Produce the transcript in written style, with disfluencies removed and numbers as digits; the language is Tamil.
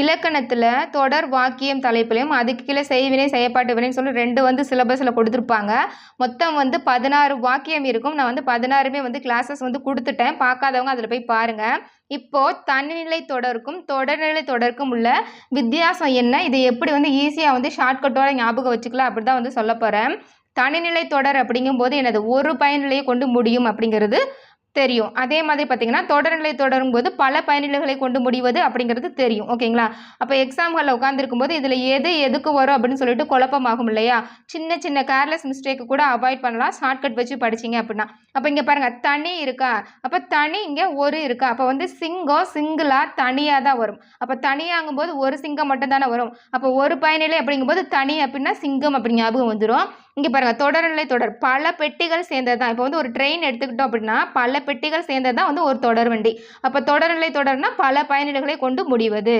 இலக்கணத்தில் தொடர் வாக்கியம் தலைப்பிலையும் அதுக்கு கீழே செய்வினை செய்யப்பாட்டு வினைன்னு சொல்லி 2 சிலபஸில் கொடுத்துருப்பாங்க. மொத்தம் 16 வாக்கியம் இருக்கும். நான் 16மே கிளாஸஸ் கொடுத்துட்டேன். பார்க்காதவங்க அதில் போய் பாருங்கள். இப்போ தனிநிலை தொடருக்கும் தொடர்நிலை தொடருக்கும் உள்ள வித்தியாசம் என்ன, இதை எப்படி ஈஸியாக ஷார்ட்கட்டோட ஞாபகம் வச்சுக்கலாம் அப்படி தான் சொல்ல போகிறேன். தனிநிலை தொடர் அப்படிங்கும்போது எனது ஒரு பயனிலையை கொண்டு முடியும் அப்படிங்கிறது தெரியும். அதே மாதிரி பார்த்தீங்கன்னா தொடர்நிலை தொடரும் போது பல பயனிலைகளை கொண்டு முடிவது அப்படிங்கிறது தெரியும். ஓகேங்களா? அப்போ எக்ஸாம்களில் உட்காந்துருக்கும் போது இதில் எதுக்கு வரும் அப்படின்னு சொல்லிட்டு குழப்பமாகும் இல்லையா? சின்ன சின்ன கேர்லெஸ் மிஸ்டேக்கு கூட அவாய்ட் பண்ணலாம் ஷார்ட்கட் வச்சு படிச்சிங்க அப்படின்னா. அப்போ இங்கே பாருங்கள், தனி இருக்கா, அப்போ தனி இங்கே ஒரு இருக்கா, அப்போ சிங்கம் சிங்கிளாக தனியாக தான் வரும். அப்போ தனியாகும் போது ஒரு சிங்கம் மட்டும் தானே வரும். அப்போ ஒரு பயனிலை அப்படிங்கும்போது தனி அப்படின்னா சிங்கம் அப்படி ஞாபகம் வந்துடும். இங்கே பாருங்கள், தொடர்நிலை தொடர் பல பெட்டிகள் சேர்ந்தது தான். இப்போ ஒரு ட்ரெயின் எடுத்துக்கிட்டோம் அப்படின்னா பல பெட்டிகள் சேர்ந்தது தான் ஒரு தொடர் வண்டி. அப்போ தொடர்நிலை தொடர்னா பல பயனிலைகளை கொண்டு முடிவது.